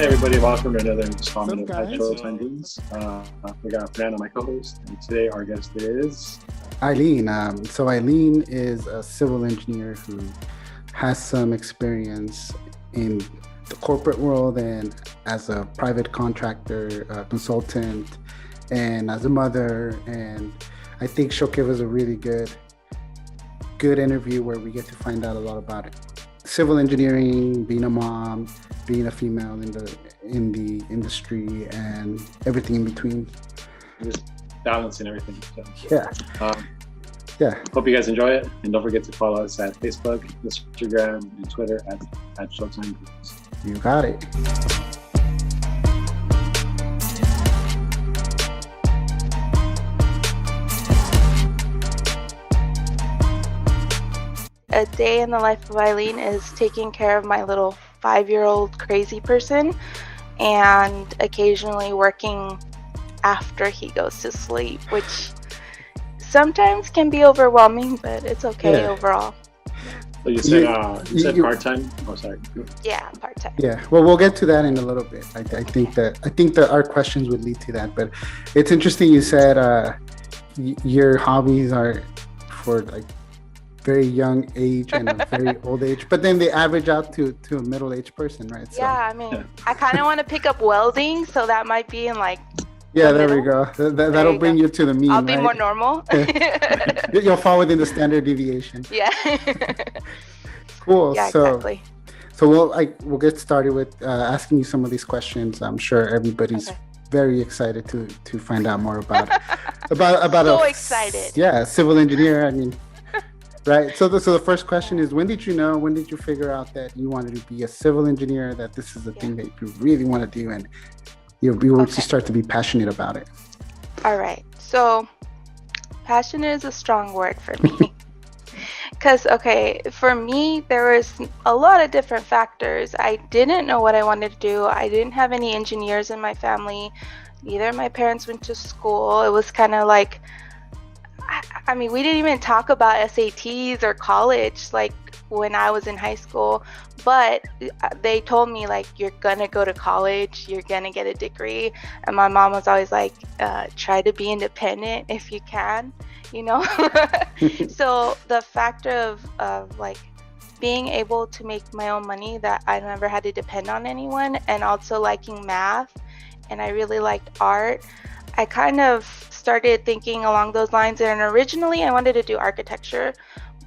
Hey everybody, welcome to another installment What's up, of guys? Showtime Goones. We got Fernando, my co-host, and today our guest is... Ailyn. So Ailyn is a civil engineer who has some experience in the corporate world and as a private contractor, consultant, and as a mother. And I think she'll give us a really good interview where we get to find out a lot about it. Civil engineering, being a mom, being a female in the industry, and everything in between. Just balancing everything. So, Yeah. Yeah. Hope you guys enjoy it, and don't forget to follow us at Facebook, Instagram, and Twitter at Showtime Goones. You got it. A day in the life of Ailyn is taking care of my little 5-year-old crazy person and occasionally working after he goes to sleep, which sometimes can be overwhelming, but it's okay overall. So you said part-time? Oh, sorry. Yeah, part-time. Yeah, well, we'll get to that in a little bit. I think that our questions would lead to that, but it's interesting you said your hobbies are for like very young age and a very old age, but then they average out to a middle-aged person, right? So, yeah, I mean, I kind of want to pick up welding, so that might be in like yeah, there we go. That'll bring you to the mean. I'll be right? more normal. You'll fall within the standard deviation. Yeah. Cool. Yeah, exactly. So we'll get started with asking you some of these questions. I'm sure everybody's very excited to find out more about so excited. Yeah, civil engineer. I mean, right. So the first question is, when did you figure out that you wanted to be a civil engineer, that this is the thing that you really want to do, and you start to be passionate about it? All right. So passionate is a strong word for me. Because, for me, there was a lot of different factors. I didn't know what I wanted to do. I didn't have any engineers in my family. Neither of my parents went to school. It was kind of like, I mean, we didn't even talk about SATs or college, like, when I was in high school. But they told me, like, you're going to go to college. You're going to get a degree. And my mom was always like, try to be independent if you can. You know. So the factor of like being able to make my own money, that I never had to depend on anyone, and also liking math, and I really liked art, I kind of started thinking along those lines. And originally I wanted to do architecture,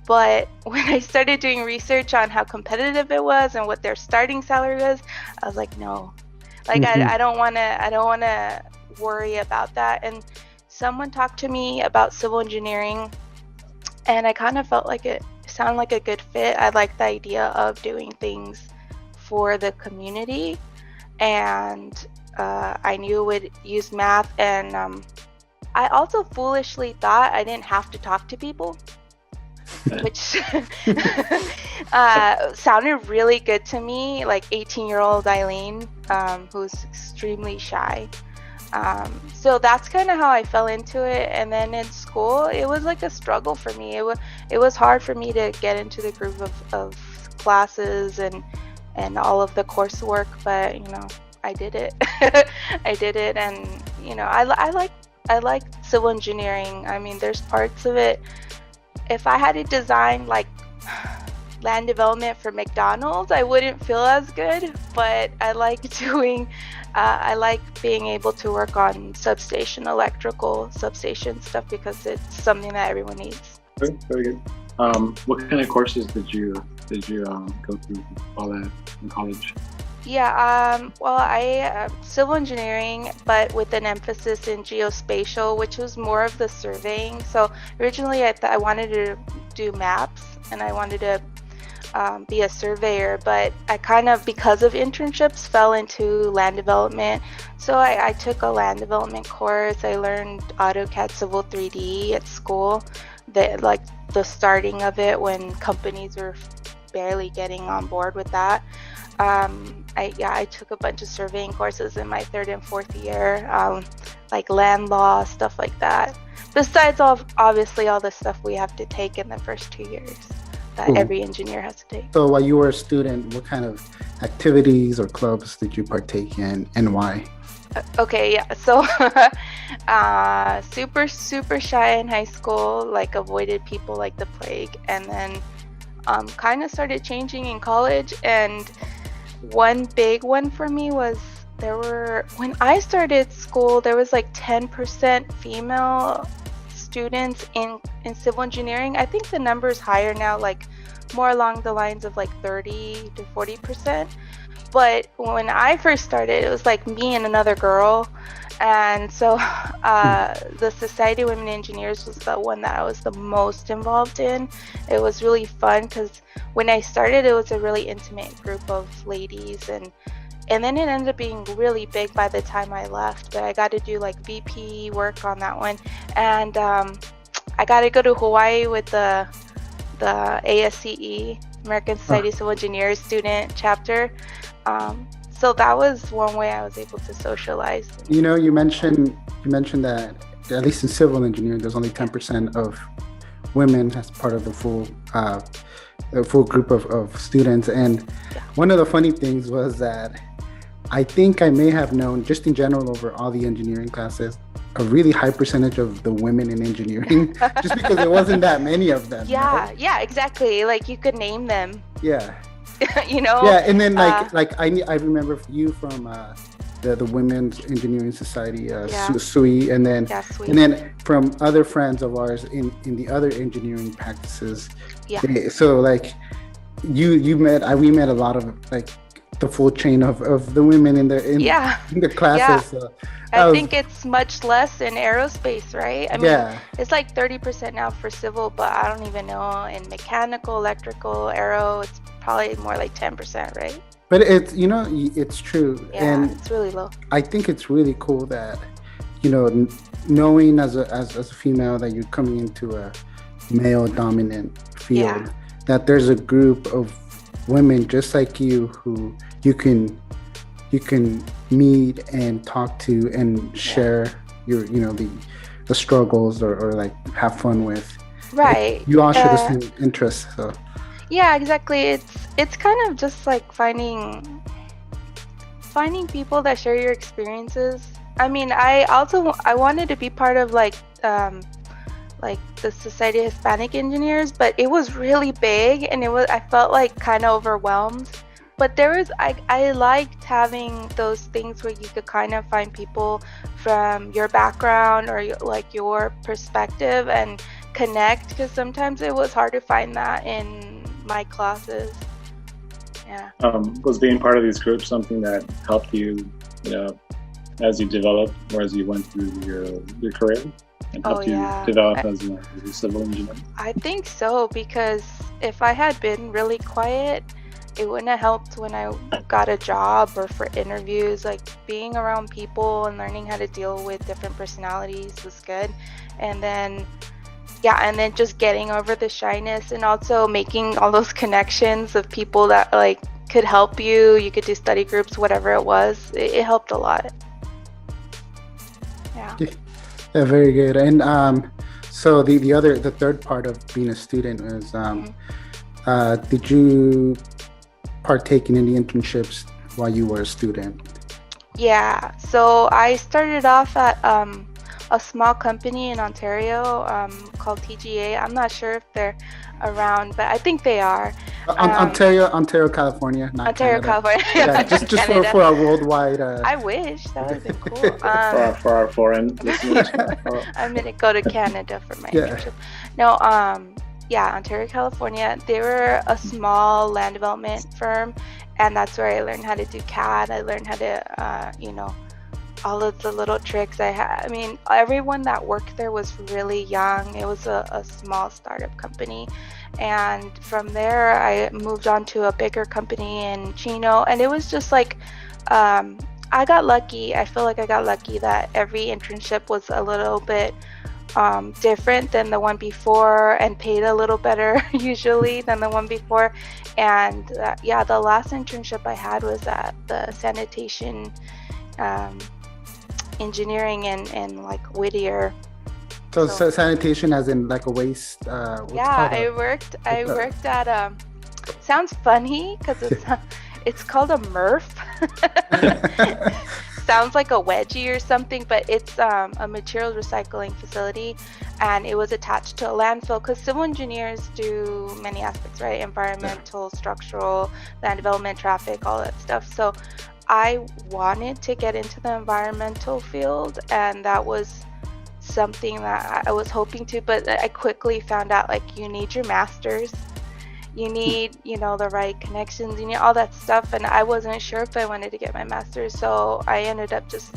but when I started doing research on how competitive it was and what their starting salary was, I was like, no, like I don't want to worry about that. And someone talked to me about civil engineering, and I kind of felt like it sounded like a good fit. I liked the idea of doing things for the community, and I knew it would use math. And I also foolishly thought I didn't have to talk to people, which sounded really good to me, like 18-year-old Ailyn, who's extremely shy. So that's kind of how I fell into it. And then in school, it was like a struggle for me. It was hard for me to get into the groove of classes and all of the coursework, but I did it. I did it, and I like civil engineering. I mean, there's parts of it. If I had to design like land development for McDonald's, I wouldn't feel as good, but I like being able to work on electrical substation stuff, because it's something that everyone needs. Very, very good. What kind of courses did you go through all that in college? Yeah, well, I civil engineering, but with an emphasis in geospatial, which was more of the surveying. So originally I wanted to do maps, and I wanted to be a surveyor, but I kind of, because of internships, fell into land development. So I took a land development course. I learned AutoCAD Civil 3D at school, like the starting of it when companies were barely getting on board with that. I took a bunch of surveying courses in my 3rd and 4th year, like land law, stuff like that. Besides obviously all the stuff we have to take in the first 2 years. that Cool. every engineer has to take. So while you were a student, what kind of activities or clubs did you partake in, and why? Okay, yeah. So, super shy in high school, like avoided people like the plague, and then kind of started changing in college. And one big one for me was when I started school, there was like 10% female students in civil engineering. I think the number is higher now, like more along the lines of like 30 to 40%. But when I first started, it was like me and another girl. And so the Society of Women Engineers was the one that I was the most involved in. It was really fun because when I started, it was a really intimate group of ladies. And then it ended up being really big by the time I left. But I got to do like VP work on that one. And I got to go to Hawaii with the ASCE, American Society of Civil Engineers student chapter. So that was one way I was able to socialize. You know, you mentioned that at least in civil engineering, there's only 10% of women as part of the full group of students. And one of the funny things was that I think I may have known, just in general over all the engineering classes, a really high percentage of the women in engineering, just because there wasn't that many of them. Yeah, right? yeah, exactly. Like you could name them. Yeah. You know. Yeah, and then I remember you from the Women's Engineering Society, SUI, and then from other friends of ours in the other engineering practices. Yeah. So like we met a lot of like the full chain of the women in the classes. Yeah. I think it's much less in aerospace, right? I mean, it's like 30% now for civil, but I don't even know in mechanical, electrical, aero, it's probably more like 10%, right? But it's true. Yeah, and it's really low. I think it's really cool that, knowing as a female that you're coming into a male dominant field, that there's a group of women just like you who you can meet and talk to and share your the struggles or like have fun with. Right. You all share the same interests. So. Yeah, exactly. It's kind of just like finding people that share your experiences. I mean, I wanted to be part of like the Society of Hispanic Engineers, but it was really big and I felt like kind of overwhelmed. But I liked having those things where you could kind of find people from your background or your perspective and connect, because sometimes it was hard to find that in my classes. Yeah. Was being part of these groups something that helped you, as you developed or as you went through your career, and helped you develop as a civil engineer? I think so, because if I had been really quiet, it wouldn't have helped when I got a job or for interviews. Like being around people and learning how to deal with different personalities was good. And then just getting over the shyness and also making all those connections of people that like could help you. You could do study groups, whatever it was. It helped a lot. Yeah. Yeah, very good. And so the third part of being a student is did you partake in any internships while you were a student? Yeah, so I started off at a small company in Ontario called TGA. I'm not sure if they're around, but I think they are. Ontario, California, not Ontario, Canada. California. Yeah, just for our worldwide. I wish that would have been cool. For our foreign listeners. I'm gonna go to Canada for my internship. No, Ontario, California. They were a small land development firm, and that's where I learned how to do CAD. I learned how to, all of the little tricks I had. I mean, everyone that worked there was really young. It was a small startup company. And from there, I moved on to a bigger company in Chino. And it was just like, I got lucky. I feel like I got lucky that every internship was a little bit different than the one before and paid a little better usually than the one before. And the last internship I had was at the sanitation engineering in like Whittier. So sanitation as in like a waste, I worked at sounds funny because it's called a MRF. Sounds like a wedgie or something, but it's a materials recycling facility, and it was attached to a landfill because civil engineers do many aspects, right? Environmental, structural, land development, traffic, all that stuff. So I wanted to get into the environmental field, and that was something that I was hoping to, but I quickly found out like you need your master's, you need, the right connections, you need all that stuff, and I wasn't sure if I wanted to get my master's, so I ended up just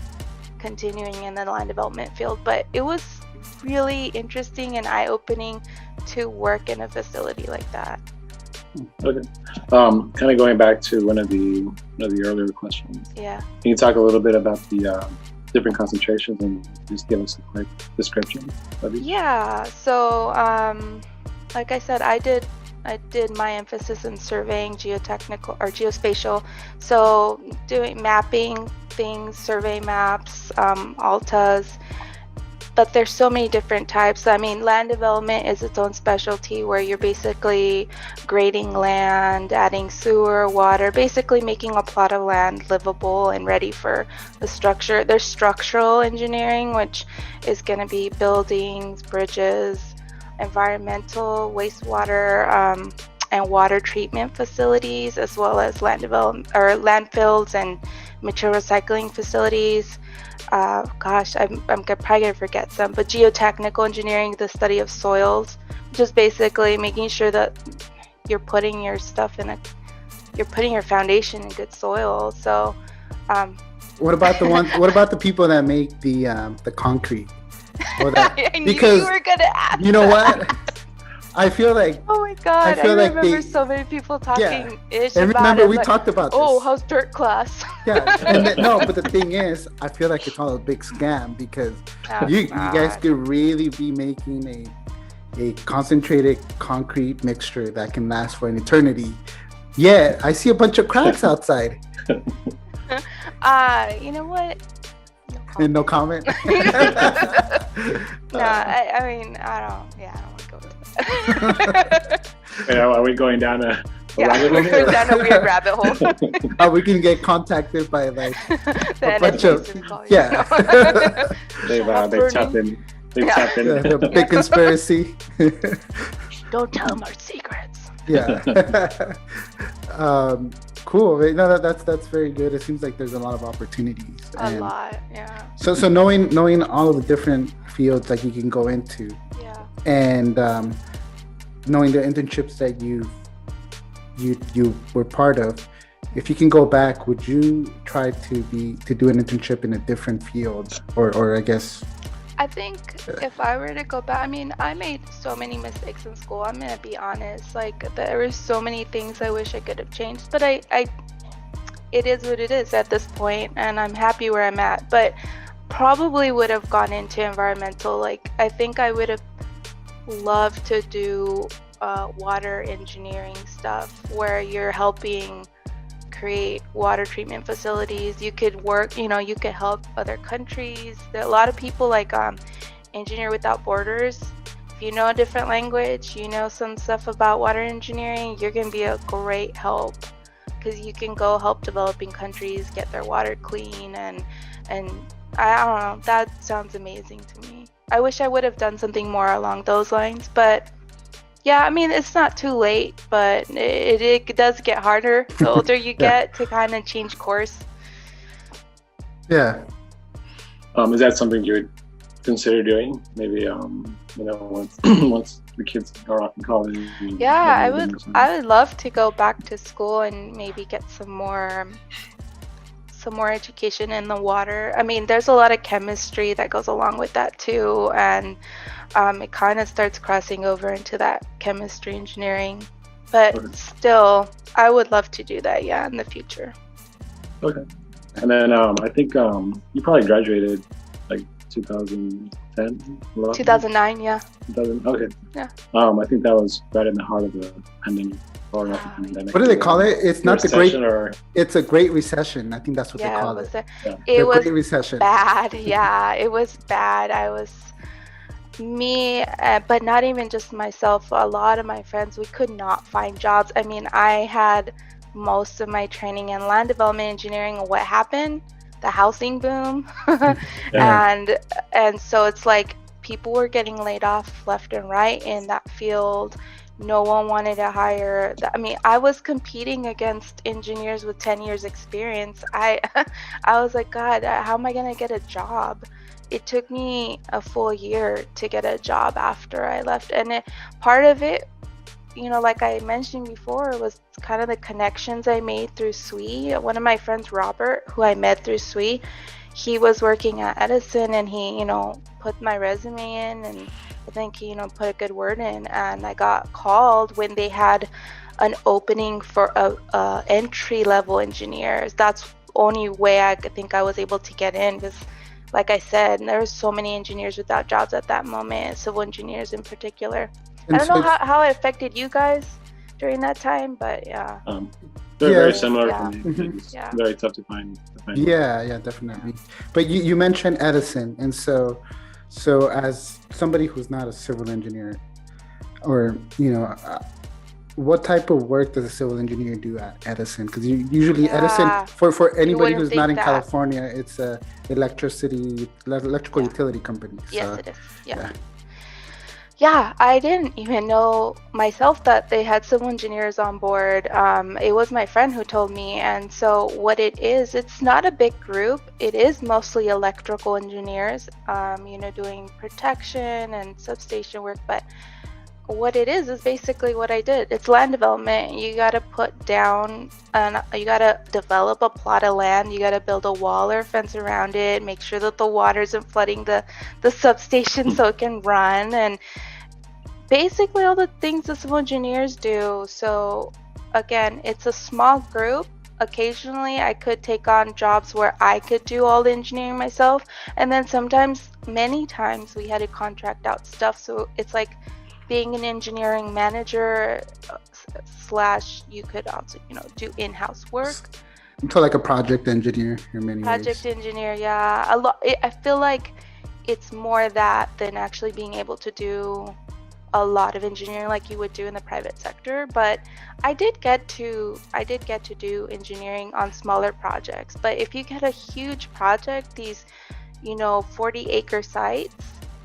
continuing in the land development field. But it was really interesting and eye-opening to work in a facility like that. Okay. Kind of going back to one of the earlier questions. Yeah. Can you talk a little bit about the different concentrations and just give us a quick description of each? Yeah. So, like I said, I did my emphasis in surveying, geotechnical or geospatial. So doing mapping things, survey maps, altas. But there's so many different types. I mean, land development is its own specialty where you're basically grading land, adding sewer, water, basically making a plot of land livable and ready for the structure. There's structural engineering, which is going to be buildings, bridges, environmental, wastewater, and water treatment facilities, as well as land development or landfills and material recycling facilities. I'm probably gonna forget some, but geotechnical engineering, the study of soils, just basically making sure that you're putting your stuff you're putting your foundation in good soil. So, what about the people that make the concrete? I knew you were gonna ask. You know what? I feel like. Oh my God! I remember so many people talking ish and about remember, it. we talked about this. Oh, how's dirt class? Yeah, but the thing is, I feel like it's all a big scam because you guys could really be making a concentrated concrete mixture that can last for an eternity. Yeah, I see a bunch of cracks outside. You know what? No comment. No, I mean, I don't want to go into that. Are we going down a rabbit hole? We're going down a weird rabbit hole. We can get contacted by like a bunch of They've tapped in. The big conspiracy. Don't tell them our secrets. Yeah. Cool. No, that's very good. It seems like there's a lot of opportunities. A lot, yeah. So knowing all of the different fields that you can go into, and knowing the internships that you were part of, if you can go back, would you try to do an internship in a different field, or I guess? I think if I were to go back, I mean, I made so many mistakes in school. I'm gonna be honest. Like, there were so many things I wish I could have changed, but it is what it is at this point, and I'm happy where I'm at. But probably would have gone into environmental. Like, I think I would have loved to do water engineering stuff where you're helping create water treatment facilities. You could work, you could help other countries. There are a lot of people like Engineer Without Borders. If you know a different language, some stuff about water engineering, you're going to be a great help because you can go help developing countries get their water clean, and I don't know, that sounds amazing to me. I wish I would have done something more along those lines, but yeah, I mean, it's not too late, but it does get harder the older you get to kind of change course. Yeah. Is that something you would consider doing? Maybe, once the kids are off in college. Yeah, I would love to go back to school and maybe get some more education in the water. I mean, there's a lot of chemistry that goes along with that too, and it kind of starts crossing over into that chemistry engineering. But still, I would love to do that, in the future. Okay. And then I think you probably graduated like 2010? 2009, yeah. 2000, okay. Yeah. I think that was right in the heart of the pandemic. What do they call it? It's not the great. It's a great recession. I think that's what they call it. It was great recession. Bad. Yeah, it was bad. me, but not even just myself, a lot of my friends, we could not find jobs. I mean, I had most of my training in land development engineering. What happened? The housing boom. and so it's like people were getting laid off left and right in that field. No one wanted to hire. I mean, I was competing against engineers with 10 years experience. I was like, God, how am I going to get a job? It took me a full year to get a job after I left. And part of it, you know, like I mentioned before, was kind of the connections I made through SWE. One of my friends, Robert, who I met through SWE, he was working at Edison, and he, you know, put my resume in, and I think he, you know, put a good word in, and I got called when they had an opening for a entry-level engineers. That's the only way I think I was able to get in, because like I said, there were so many engineers without jobs at that moment, civil engineers in particular. I don't know how it affected you guys during that time, but yeah. They're very similar for me. It's very tough to find. Yeah, definitely. But you mentioned Edison, and so as somebody who's not a civil engineer, or you know, what type of work does a civil engineer do at Edison? Because usually Edison, for anybody who's not in California, it's a electrical utility company. Yes, it is. Yeah, I didn't even know myself that they had civil engineers on board. It was my friend who told me. And so what it is, it's not a big group. It is mostly electrical engineers, you know, doing protection and substation work. But what it is basically what I did. It's land development. You got to put down, you got to develop a plot of land. You got to build a wall or fence around it, make sure that the water isn't flooding the substation so it can run, and basically all the things the civil engineers do. So again, it's a small group. Occasionally I could take on jobs where I could do all the engineering myself, and then sometimes, many times, we had to contract out stuff. So it's like being an engineering manager / you could also, you know, do in-house work. So like a project engineer in many ways. Project engineer, yeah. A lot. I feel like it's more that than actually being able to do a lot of engineering like you would do in the private sector. But I did get to do engineering on smaller projects. But if you get a huge project, these, you know, 40-acre sites,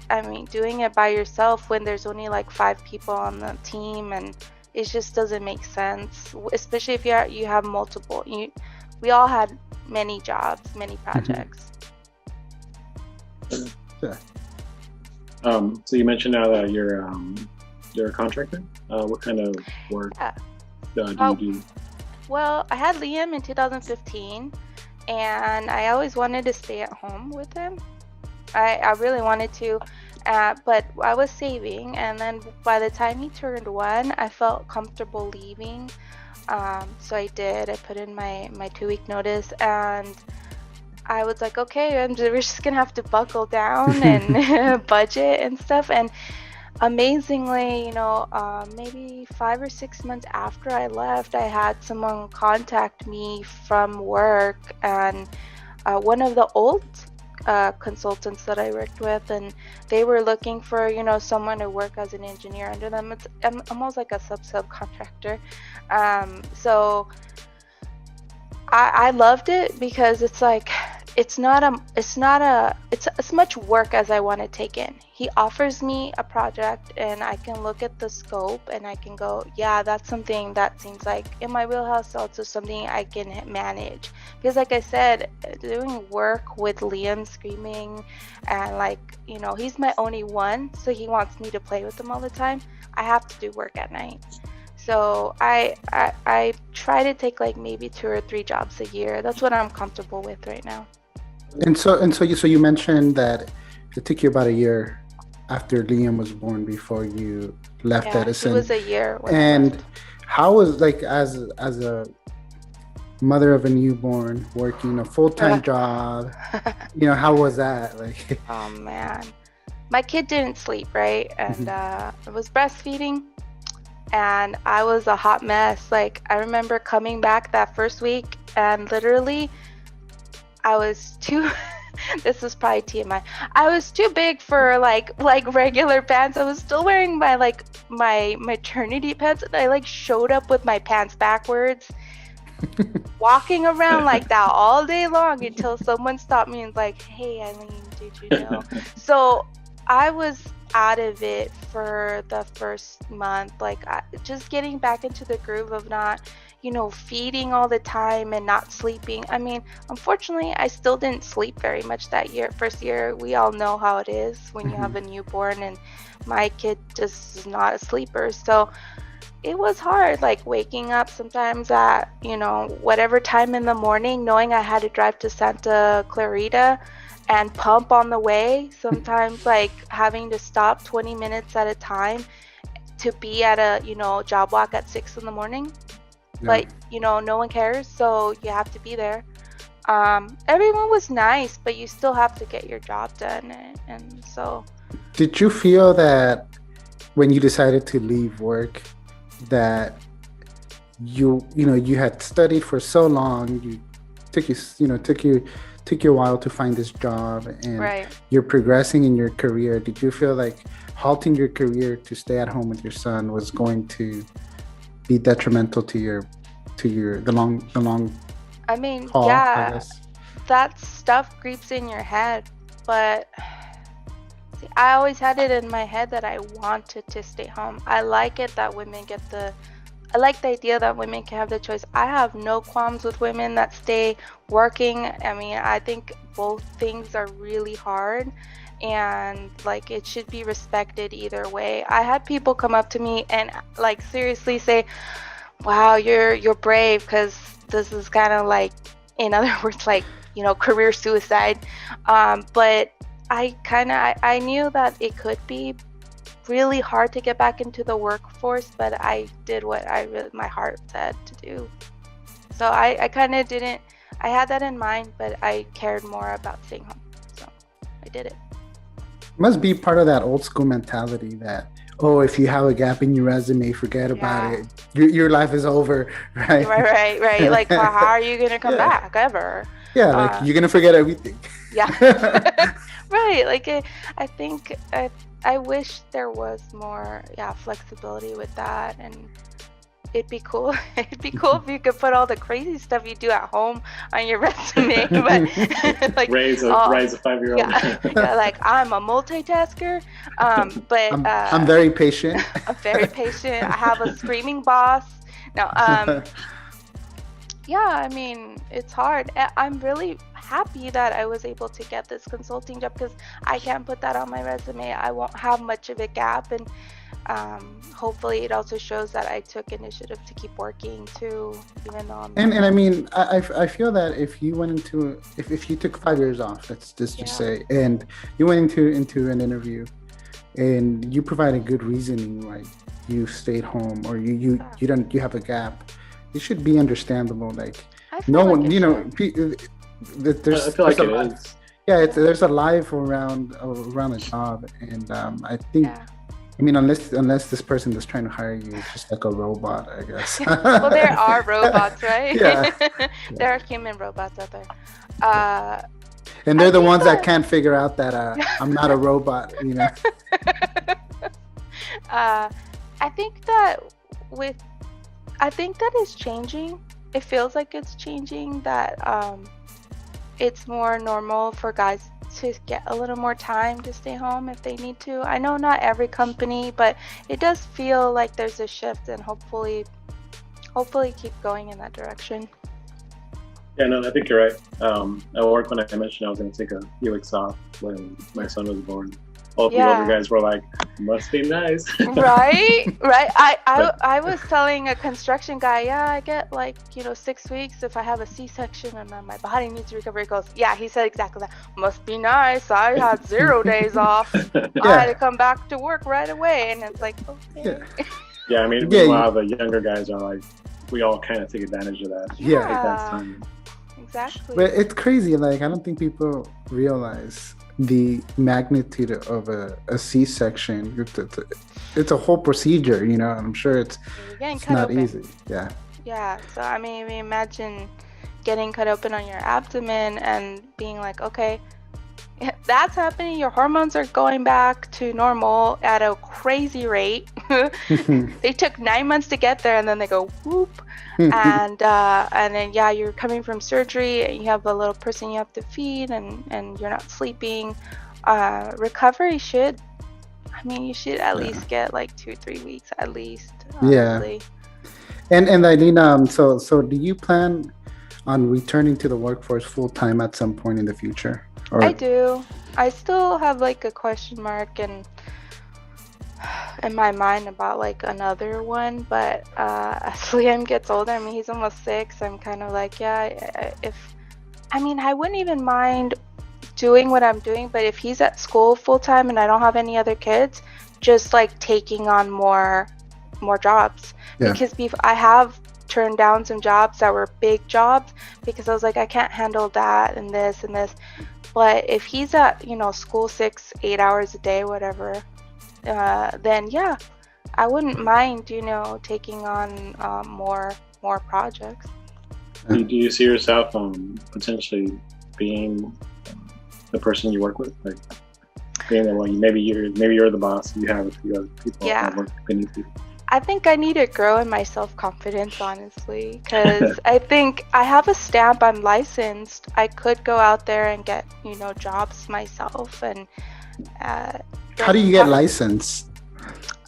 I mean, doing it by yourself when there's only like 5 people on the team, and it just doesn't make sense, especially if you have multiple. We all had many jobs, many projects. Yeah. So you mentioned now that you're a contractor. What kind of work do you do? Well, I had Liam in 2015, and I always wanted to stay at home with him. I really wanted to, but I was saving, and then by the time he turned 1, I felt comfortable leaving. So I did. I put in my 2-week notice, and I was like, okay, we're just gonna have to buckle down and budget and stuff. And amazingly, you know, maybe 5 or 6 months after I left, I had someone contact me from work, and one of the old consultants that I worked with, and they were looking for, you know, someone to work as an engineer under them. It's almost like a subcontractor. So I loved it, because it's like it's as much work as I want to take in. He offers me a project, and I can look at the scope, and I can go, yeah, that's something that seems like in my wheelhouse, also something I can manage. Because like I said, doing work with Liam screaming, and like, you know, he's my only one, so he wants me to play with him all the time. I have to do work at night. So I try to take like maybe 2 or 3 jobs a year. That's what I'm comfortable with right now. And so you mentioned that it took you about a year after Liam was born before you left Edison. It was a year when I left. And how was, like, as a mother of a newborn working a full-time job, you know, how was that? Like, oh man, my kid didn't sleep, right? And I was breastfeeding, and I was a hot mess. Like, I remember coming back that first week, and literally I was too This is probably TMI. I was too big for like regular pants. I was still wearing my maternity pants, and I like showed up with my pants backwards, walking around like that all day long until someone stopped me and was like, "Hey, Ailyn, did you know?" So I was out of it for the first month, just getting back into the groove of not, feeding all the time and not sleeping. I mean, unfortunately, I still didn't sleep very much that first year. We all know how it is when you have a newborn, and my kid just is not a sleeper. So it was hard, like waking up sometimes at, whatever time in the morning, knowing I had to drive to Santa Clarita and pump on the way. Sometimes like having to stop 20 minutes at a time to be at a, job walk at 6 in the morning. Yeah. But, no one cares. So you have to be there. Everyone was nice, but you still have to get your job done. And so. Did you feel that when you decided to leave work, that you had studied for so long, you took you a while to find this job, and right. You're progressing in your career? Did you feel like halting your career to stay at home with your son was going to be detrimental to the long I mean, haul, yeah, that stuff creeps in your head, but see, I always had it in my head that I wanted to stay home. I like it that I like the idea that women can have the choice. I have no qualms with women that stay working. I mean, I think both things are really hard, and like it should be respected either way. I had people come up to me and like seriously say, "Wow, you're brave," because this is kind of like, in other words, like, career suicide. But I knew that it could be really hard to get back into the workforce, but I did what my heart said to do. So I kind of didn't. I had that in mind, but I cared more about staying home. So I did it. Must be part of that old school mentality that, if you have a gap in your resume, forget about it. Your life is over, right? Right. Like, how are you gonna come back ever? Yeah, like you're gonna forget everything. Yeah. Right. Like I think I wish there was more flexibility with that, and it'd be cool. It'd be cool if you could put all the crazy stuff you do at home on your resume, but like raise a 5-year-old. Yeah, like I'm a multitasker, but I'm very patient. I'm very patient. I have a screaming boss. No, yeah, I mean, it's hard. I'm really happy that I was able to get this consulting job, because I can't put that on my resume. I won't have much of a gap, and hopefully it also shows that I took initiative to keep working too, even though I'm and I mean, I feel that if you went into if you took 5 years off, let's just say, and you went into an interview and you provided good reasoning, like you stayed home or you have a gap, it should be understandable. Like no one, there's I feel like it is. Yeah, there's a life around a job, and I think. Yeah. I mean, unless this person that's trying to hire you is just like a robot, I guess. Well, there are robots, right? Yeah. There are human robots out there. And they're the ones that can't figure out that I'm not a robot, I think that is changing. It feels like it's changing, that it's more normal for guys to get a little more time to stay home if they need to. I know not every company, but it does feel like there's a shift, and hopefully keep going in that direction. Yeah, no, I think you're right. At work, when I mentioned I was going to take a few weeks off when my son was born, all the older guys were like, must be nice. Right. I was telling a construction guy, I get 6 weeks if I have a C-section and then my body needs to recover. He goes, he said exactly that. Must be nice. I had 0 days off. I had to come back to work right away. And it's like, okay. Yeah, I mean, meanwhile, the younger guys are like, we all kind of take advantage of that. Yeah. Take that time. Exactly. But it's crazy. Like, I don't think people realize the magnitude of a C-section. It's a whole procedure, I'm sure it's not open. Easy. Yeah, so I mean, imagine getting cut open on your abdomen and being like, okay, that's happening. Your hormones are going back to normal at a crazy rate. They took 9 months to get there, and then they go whoop. And then you're coming from surgery, and you have a little person you have to feed, and you're not sleeping. Recovery should, you should at least get like 2-3 weeks at least. Honestly. Yeah. And Ailyn, so do you plan on returning to the workforce full time at some point in the future? Or... I do. I still have like a question mark in my mind about like another one, but as Liam gets older, he's almost 6. I'm kind of like, I wouldn't even mind doing what I'm doing, but if he's at school full time and I don't have any other kids, just like taking on more jobs. Because I have turned down some jobs that were big jobs because I was like, I can't handle that and this and this. But if he's at school 6-8 hours a day, whatever, then I wouldn't mind taking on more projects. Do you see yourself potentially being the person you work with, like being the one? Maybe you're the boss. You have a few other people that work beneath you. I think I need to grow in my self-confidence, honestly, because I think I have a stamp. I'm licensed. I could go out there and get jobs myself. And how do you get licensed?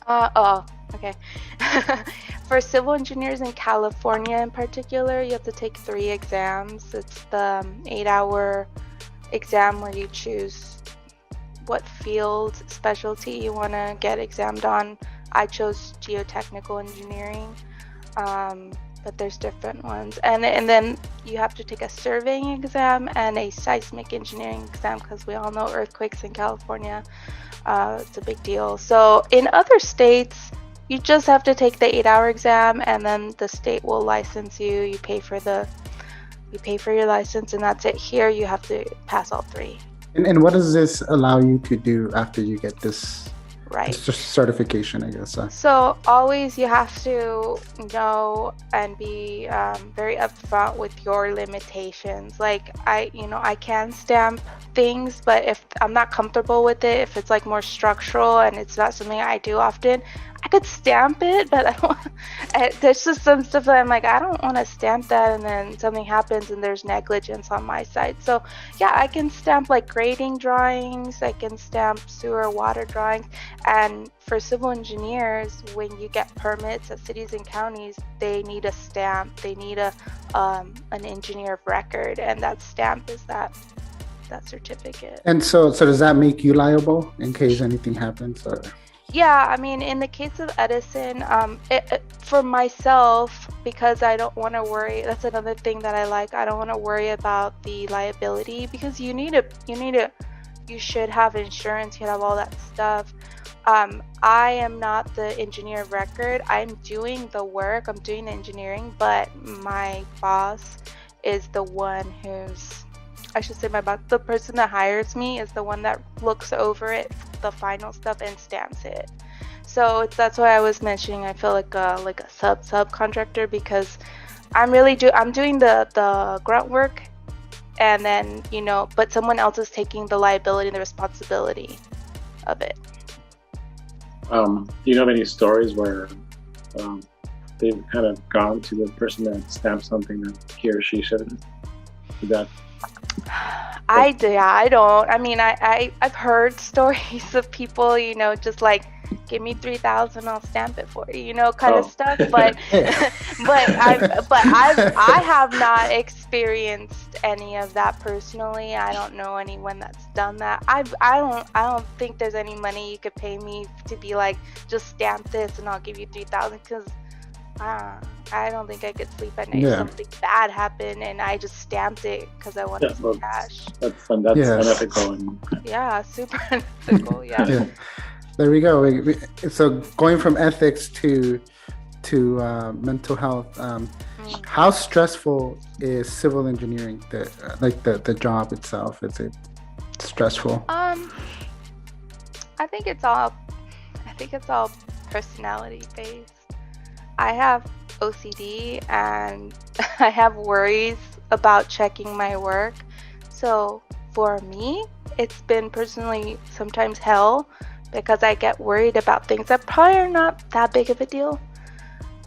Okay. For civil engineers in California in particular, you have to take 3 exams. It's the 8-hour exam where you choose what field specialty you want to get examined on. I chose geotechnical engineering, but there's different ones. And then you have to take a surveying exam and a seismic engineering exam, because we all know earthquakes in California. It's a big deal. So in other states, you just have to take the 8-hour exam, and then the state will license you. You pay for your license, and that's it. Here, you have to pass all 3. And what does this allow you to do after you get this? Right. It's just certification, I guess. So always you have to know and be very upfront with your limitations. Like I can stamp things, but if I'm not comfortable with it, if it's like more structural and it's not something I do often, I could stamp it, but I don't. There's just some stuff that I'm like, I don't want to stamp that, and then something happens and there's negligence on my side. So I can stamp like grading drawings, I can stamp sewer water drawings. And for civil engineers, when you get permits at cities and counties, they need a stamp. They need an engineer of record, and that stamp is that certificate. And so does that make you liable in case anything happens? Or? Yeah, in the case of Edison, for myself, because I don't want to worry. That's another thing that I like. I don't want to worry about the liability, because you should have insurance. You have all that stuff. I am not the engineer of record. I'm doing the work. I'm doing the engineering, but my boss is the one the person that hires me is the one that looks over it, the final stuff, and stamps it. So that's why I was mentioning I feel like a subcontractor, because I'm doing the grunt work, and then but someone else is taking the liability and the responsibility of it. Do you know of any stories where they've kind of gone to the person that stamped something that he or she shouldn't? Is that? I don't. I've heard stories of people, just like, give me 3,000, I'll stamp it for you, kind of stuff. But I have not experienced any of that personally. I don't know anyone that's done that. I don't think there's any money you could pay me to be like, just stamp this and I'll give you 3,000, because I don't think I could sleep at night if something bad happened and I just stamped it because I wanted some cash. That's fun. That's unethical. Super unethical. Yeah. There we go. So going from ethics to mental health, how stressful is civil engineering? The job itself, is it stressful? I think it's all personality based. I have OCD and I have worries about checking my work. So for me, it's been personally sometimes hell because I get worried about things that probably are not that big of a deal.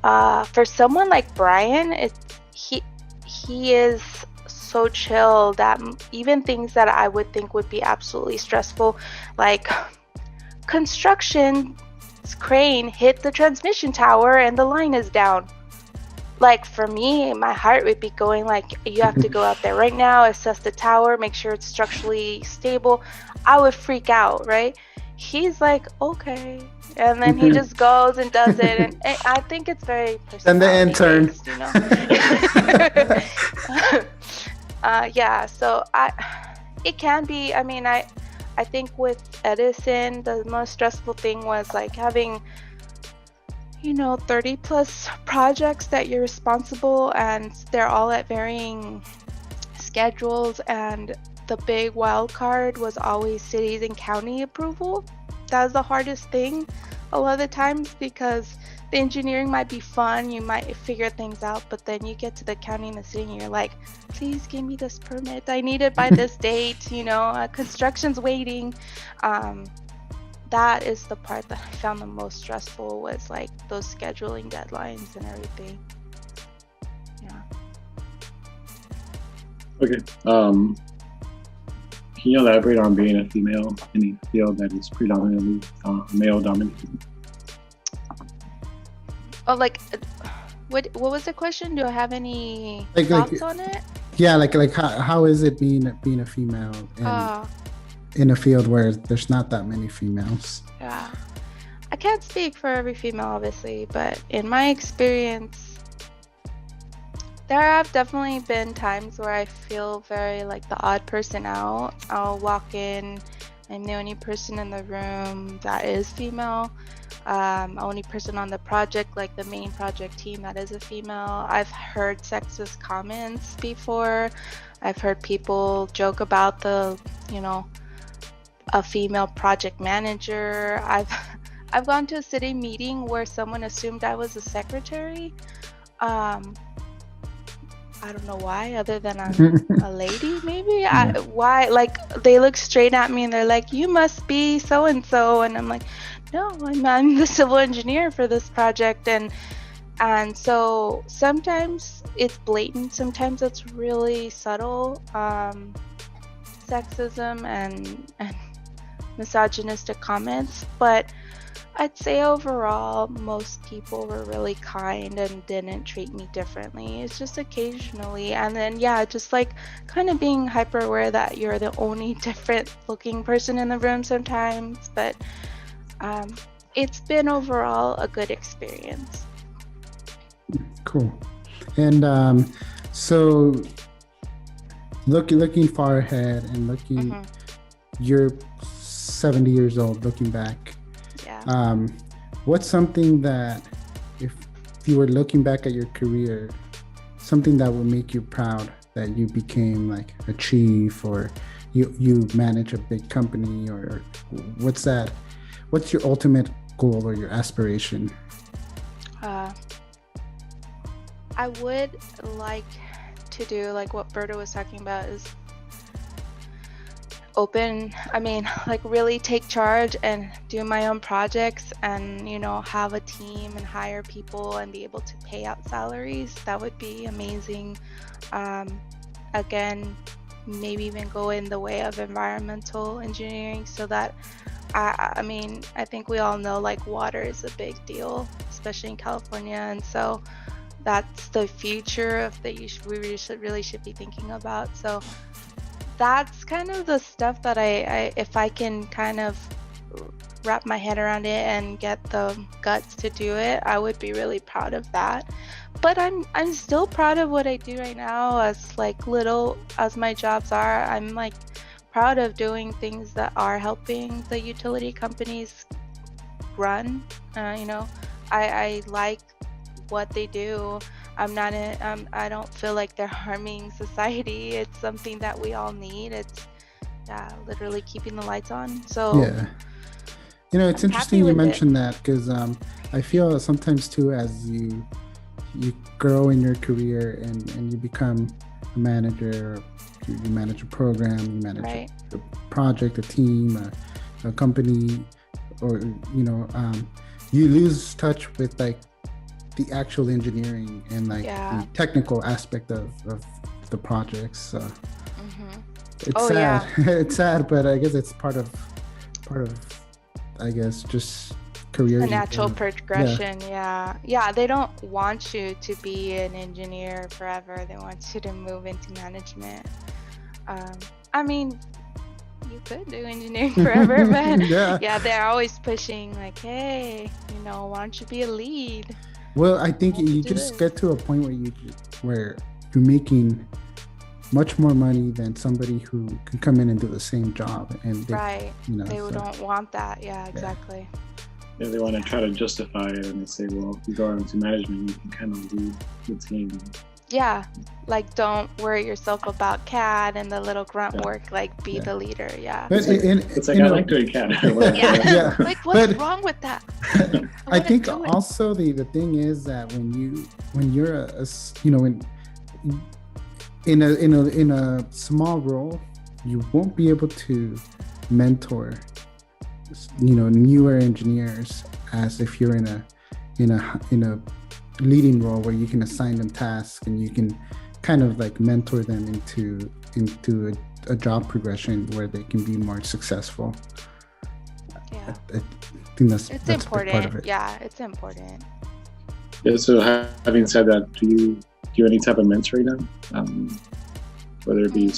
For someone like Brian, he is so chill that even things that I would think would be absolutely stressful, like construction crane hit the transmission tower and the line is down. Like for me, my heart would be going like, you have to go out there right now, assess the tower, make sure it's structurally stable. I would freak out, right? He's like, okay. And then he just goes and does it. And I think it's very personality based, you know? Yeah, so it can be, I mean, I think with Edison, the most stressful thing was like having 30 plus projects that you're responsible, and they're all at varying schedules, and the big wild card was always cities and county approval. That was the hardest thing a lot of the times, because the engineering might be fun, you might figure things out, but then you get to the county and the city and you're like, please give me this permit, I need it by this date, construction's waiting. That is the part that I found the most stressful, was like those scheduling deadlines and everything. Yeah. Okay. Can you elaborate on being a female in a field that is predominantly male dominated? Oh, like, what was the question? Do I have any thoughts on it? Yeah, like how is it being a female in a field where there's not that many females? Yeah, I can't speak for every female, obviously, but in my experience, there have definitely been times where I feel very like the odd person out. I'll walk in, I'm the only person in the room that is female. Only person on the project, like the main project team, that is a female. I've heard sexist comments before. I've heard people joke about a female project manager. I've gone to a city meeting where someone assumed I was a secretary. I don't know why, other than I'm a lady, maybe. Why? Like, they look straight at me and they're like, you must be so and so, and I'm like, no, I'm the civil engineer for this project. And so sometimes it's blatant, sometimes it's really subtle sexism and misogynistic comments, but I'd say overall most people were really kind and didn't treat me differently. It's just occasionally, and then just like kind of being hyper aware that you're the only different looking person in the room sometimes, but it's been overall a good experience. Cool. And so looking far ahead and looking, you're 70 years old, looking back. Yeah. What's something that, if you were looking back at your career, something that would make you proud that you became like a chief, or you manage a big company, or what's that? What's your ultimate goal or your aspiration? I would like to do like what Berta was talking about, is really take charge and do my own projects, and have a team and hire people and be able to pay out salaries. That would be amazing. Again, maybe even go in the way of environmental engineering, so that I think we all know like water is a big deal, especially in California, and so that's the future of we really should be thinking about. So that's kind of the stuff that I if I can kind of wrap my head around it and get the guts to do it, I would be really proud of that. But I'm still proud of what I do right now, as like little as my jobs are. I'm like proud of doing things that are helping the utility companies run. I like what they do. I don't feel like they're harming society. It's something that we all need. It's literally keeping the lights on. So yeah, it's interesting you mentioned that, because I feel sometimes too, as you grow in your career and you become a manager, You manage a program, you manage right. a project, a team, a company, or you lose touch with like the actual engineering and like the technical aspect of the projects. So it's sad. Yeah. It's sad, but I guess it's part of I guess just career. A natural progression. Yeah. They don't want you to be an engineer forever. They want you to move into management. I mean, you could do engineering forever, but they're always pushing like, hey, why don't you be a lead? Well, I think you just get to a point where you're making much more money than somebody who can come in and do the same job, and they don't want that. Yeah, exactly. Yeah, they want to try to justify it, and they say, well, if you go into management, you can kind of lead the team. Yeah, like don't worry yourself about CAD and the little grunt work. Like be the leader. Yeah. But it's like I like doing CAD. Like what's wrong with that? I think also the thing is that when you're in a small role, you won't be able to mentor newer engineers as if you're in a leading role where you can assign them tasks and you can kind of like mentor them into a job progression where they can be more successful. Yeah, I think that's important. A big part of it. Yeah, it's important. Yeah. So having said that, do you do any type of mentoring then? Whether it be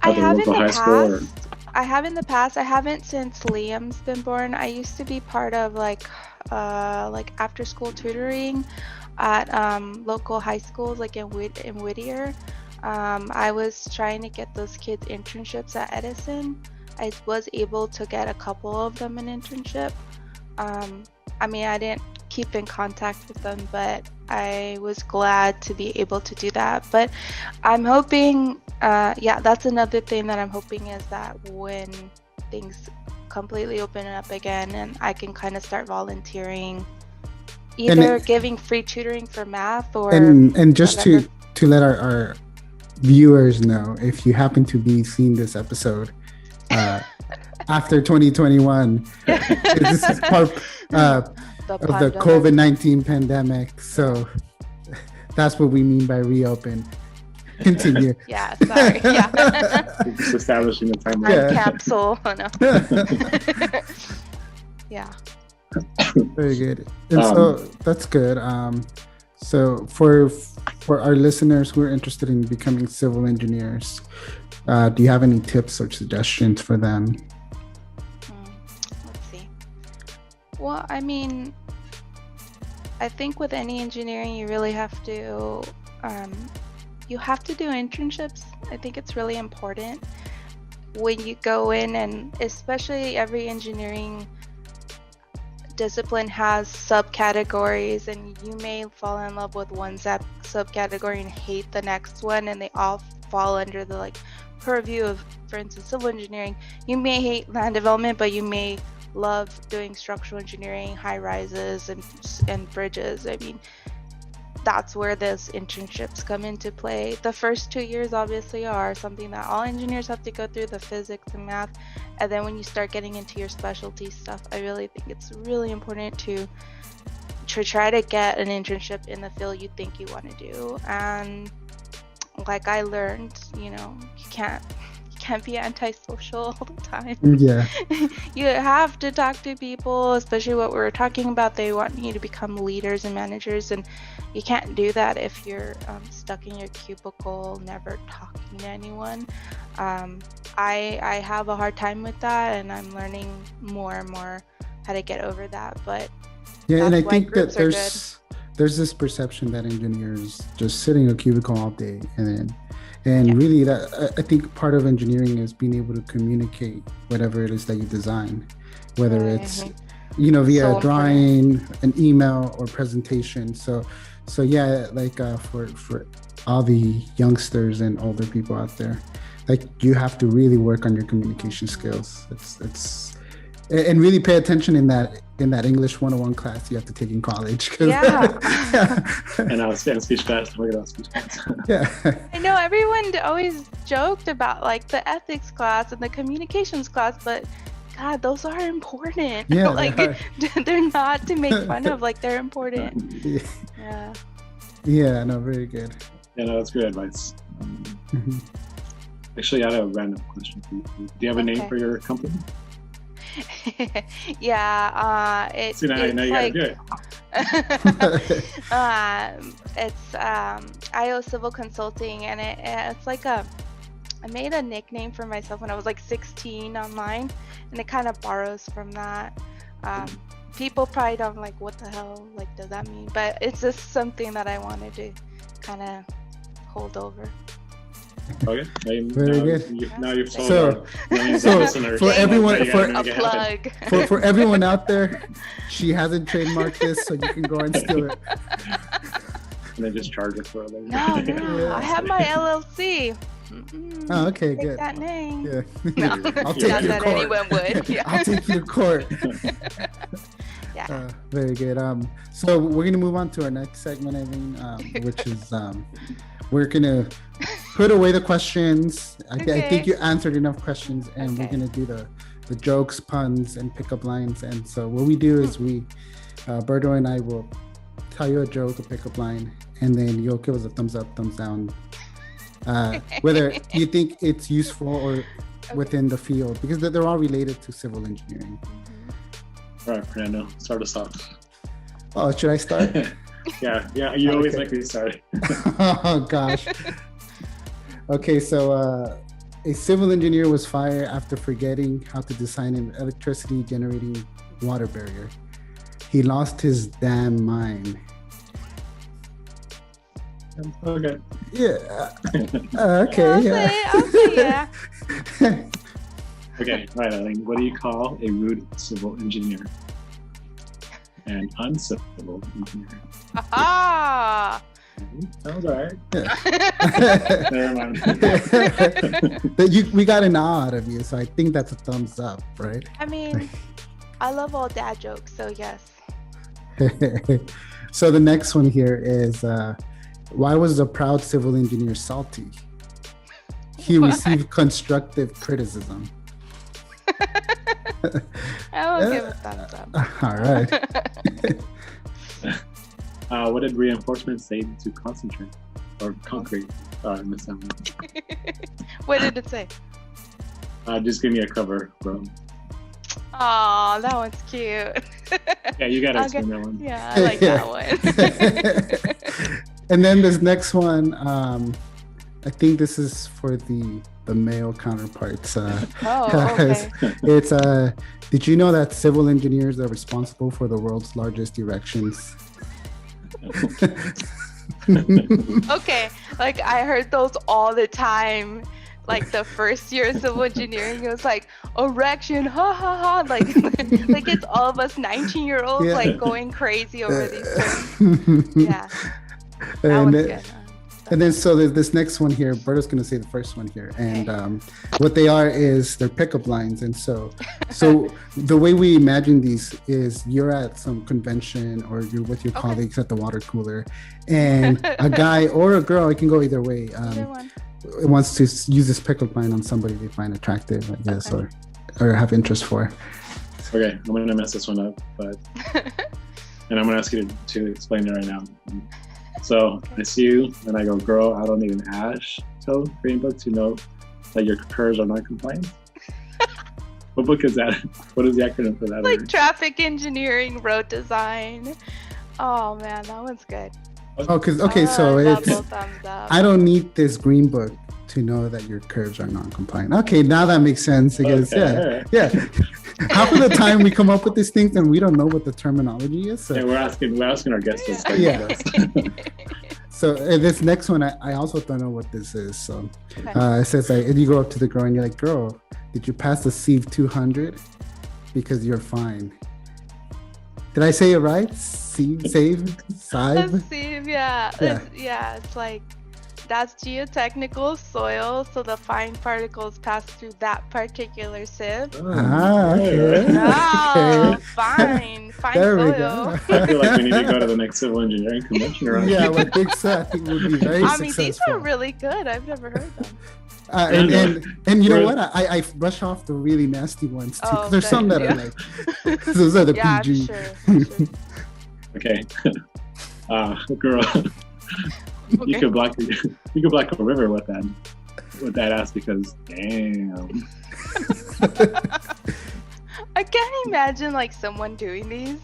I have in the high school or... I have in the past. I haven't since Liam's been born. I used to be part of like after school tutoring at local high schools like in Whittier. I was trying to get those kids internships at Edison. I was able to get a couple of them an internship. I mean, I didn't keep in contact with them, but I was glad to be able to do that. But I'm hoping, that's another thing that I'm hoping is that when things completely open up again and I can kind of start volunteering, either giving free tutoring for math or... And just to let our viewers know, if you happen to be seeing this episode after 2021, this is part of the COVID-19 pandemic. So that's what we mean by reopen. Continue. Yeah, sorry. Yeah. Just establishing the timeline. Capsule. No. Yeah. Very good. And so that's good. So for our listeners who are interested in becoming civil engineers, do you have any tips or suggestions for them? Let's see. Well, I mean, I think with any engineering, you really have to do internships. I think it's really important when you go in, and especially every engineering discipline has subcategories, and you may fall in love with one subcategory and hate the next one, and they all fall under the like purview of, for instance, civil engineering. You may hate land development, but you may love doing structural engineering, high rises and bridges. I mean, that's where those internships come into play. The first 2 years obviously are something that all engineers have to go through, the physics and math, and then when you start getting into your specialty stuff, I really think it's really important to try to get an internship in the field you think you want to do. And like I learned, you can't be antisocial all the time. Yeah. You have to talk to people, especially what we were talking about. They want you to become leaders and managers, and you can't do that if you're stuck in your cubicle, never talking to anyone. I have a hard time with that, and I'm learning more and more how to get over that. But yeah, and I think that there's this perception that engineers just sitting in a cubicle all day, and really that I think part of engineering is being able to communicate whatever it is that you design, whether it's via a drawing, an email, or presentation. So yeah, like for all the youngsters and older people out there, like you have to really work on your communication skills. It's and really pay attention in that in that English 101 class you have to take in college. Yeah. And I was speech class. Talking about speech class. Yeah. I know everyone always joked about like the ethics class and the communications class, but God, those are important. Yeah, like they're not to make fun of. Like they're important. Yeah. Yeah. No, very good. Yeah, no, that's good advice. Mhm. Actually, I have a random question for you. Do you have a name for your company? Yeah, it's See, now you like, gotta do it. it's IO Civil Consulting, and it's like I made a nickname for myself when I was like 16 online, and it kind of borrows from that. People probably don't like, what the hell like does that mean? But it's just something that I wanted to kind of hold over. Okay. Very good. Now you've told So listeners. for everyone, for everyone out there, she hasn't trademarked this, so you can go and steal it. And then just charge it for it. No, I have my LLC. Oh, okay, Take good. that name. Yeah. No, I'll take not you to that court. anyone would. Yeah. I'll take you to court. Yeah. Very good. So we're gonna move on to our next segment, Ailyn, which is we're gonna put away the questions. I think you answered enough questions, and we're gonna do the jokes, puns, and pickup lines. And so what we do is Berto and I will tell you a joke, a pickup line, and then you'll give us a thumbs up, thumbs down, whether you think it's useful or within the field, because they're all related to civil engineering. All right, Fernando, start us off. Oh, should I start? Yeah, you always make me start. Oh, gosh. Okay, so a civil engineer was fired after forgetting how to design an electricity generating water barrier. He lost his damn mind. Okay. Yeah. Okay. I'll say yeah. Okay, right, Ailyn. What do you call a rude civil engineer? An uncivil engineer. Ah. That was all right. Yeah. Never mind. We got an awe out of you, so I think that's a thumbs up, right? I mean, I love all dad jokes, so yes. So the next one here is, why was the proud civil engineer salty? He received constructive criticism. I will give a thumbs up. All right. What did reinforcement say to concentrate or concrete? Miss Emily. What did it say? Just give me a cover, bro. Oh, that one's cute. Yeah, you gotta explain that one. Yeah, I like that one. And then this next one, I think this is for the male counterparts. Okay. It's did you know that civil engineers are responsible for the world's largest erections? Okay, like I heard those all the time. Like the first year of civil engineering, it was like erection, ha ha ha, like it's all of us 19-year-olds like going crazy over these terms. Yeah, that was good. And then so there's this next one here. Berto's going to say the first one here, and what they are is they're pickup lines. And so the way we imagine these is you're at some convention or you're with your colleagues at the water cooler, and a guy or a girl, it can go either way, wants to use this pickup line on somebody they find attractive, I guess, or have interest for. Okay, I'm gonna mess this one up, and I'm gonna ask you to explain it right now. So I see you, and I go, girl, I don't need an ash toe green book to know that your curves are not compliant. What book is that? What is the acronym for that? Like traffic engineering, road design. Oh man, that one's good. So it's I don't need this green book to know that your curves are non-compliant. Okay, now that makes sense because yeah. Half of the time we come up with these things and we don't know what the terminology is. So. Yeah, we're asking our guests to explain this. So this next one, I also don't know what this is. So it says like, you go up to the girl and you're like, girl, did you pass the Sieve 200? Because you're fine. Did I say it right? Sieve, yeah. It's like That's geotechnical soil, so the fine particles pass through that particular sieve. Okay. Oh, fine There soil. we go. I feel like we need to go to the next civil engineering convention around Yeah, here. what Big said, I think would be very I mean, successful. these are really good. I've never heard them. And you know what? I brush off the really nasty ones too. 'Cause there's some that are like, those are the PG. I'm sure. Okay. Girl, you could block a river with that ass because damn. I can't imagine like someone doing these.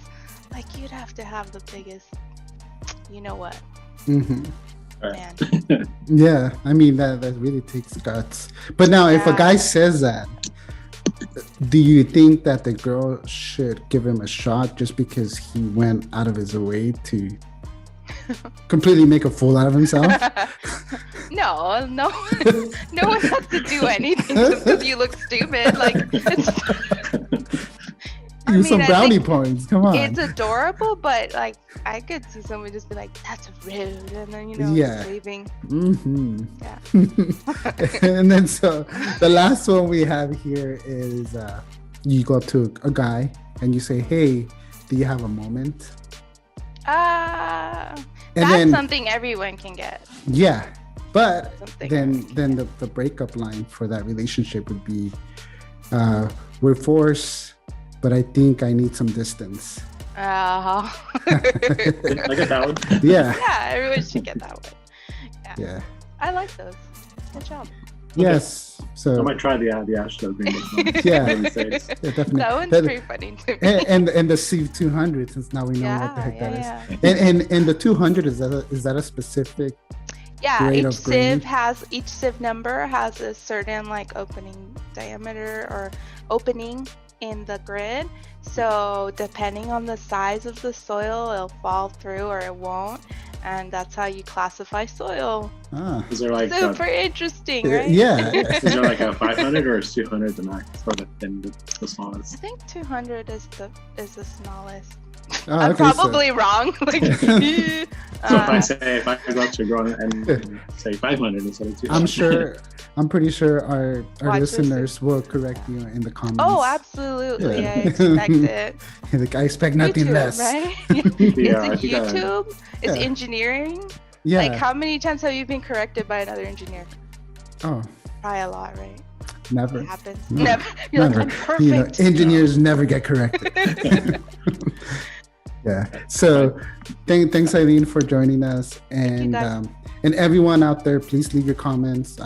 Like you'd have to have the biggest, you know what? Mm-hmm. Man. Yeah, I mean that really takes guts. But now, if a guy says that, do you think that the girl should give him a shot just because he went out of his way to completely make a fool out of himself? No one has to do anything just because you look stupid. Like Use some brownie points. Come on. It's adorable, but like I could see someone just be like, "That's rude," and then just leaving. Mm-hmm. Yeah. And then so the last one we have here is you go up to a guy and you say, "Hey, do you have a moment?" That's then, something everyone can get. Yeah, but Something then the breakup line for that relationship would be, "We're forced, but I think I need some distance." I get that one. Yeah. Yeah, everyone should get that one. Yeah. I like those. Good job. Yes. So I might try the Astro thing. Yeah. Definitely. That one's pretty funny too. And the Sieve 200, since now we know what the heck that is. And the 200, is that a specific? Yeah, each sieve number has a certain like opening diameter or opening in the grid. So depending on the size of the soil, it'll fall through or it won't. And that's how you classify soil. Is there like super interesting, right? Yeah. Is there like a 500 or is 200 the max or the smallest? I think 200 is the smallest. Oh, I'm probably wrong. Like, so if I go up to a girl and say 500 instead of 200. I'm pretty sure our listeners will correct you in the comments. Oh, absolutely. Yeah. I expect it. Like, I expect nothing YouTube, less. Right? Yeah, is it YouTube? Is engineering? Yeah. Like, how many times have you been corrected by another engineer? Oh. Probably a lot, right? Never. It happens. No. Never. You're Never. like, I'm perfect. Engineers never get corrected. Yeah. So thanks, Ailyn, for joining us. And everyone out there, please leave your comments.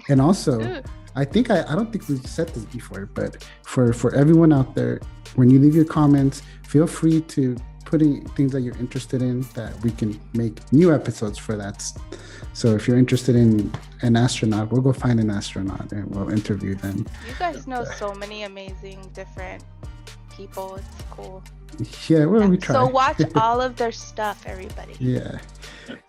And also, I don't think we've said this before, but for everyone out there, when you leave your comments, feel free to put in things that you're interested in that we can make new episodes for that. So if you're interested in an astronaut, we'll go find an astronaut and we'll interview them. You guys know so many amazing different people. It's cool. Yeah, well, we try. So watch all of their stuff, everybody. Yeah.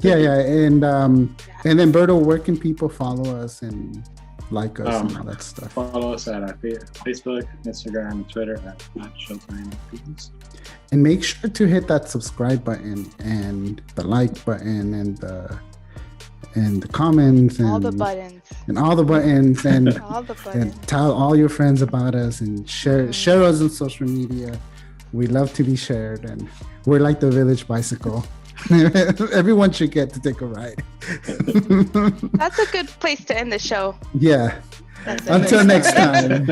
And then Berto, where can people follow us and like us and all that stuff? Follow us at Facebook, Instagram, and Twitter at Showtime Goones. And make sure to hit that subscribe button and the like button and the comments and all the buttons and all the buttons and all the buttons. And tell all your friends about us and share us on social media. We love to be shared, and we're like the village bicycle. Everyone should get to take a ride. That's a good place to end the show. Yeah. Until next time.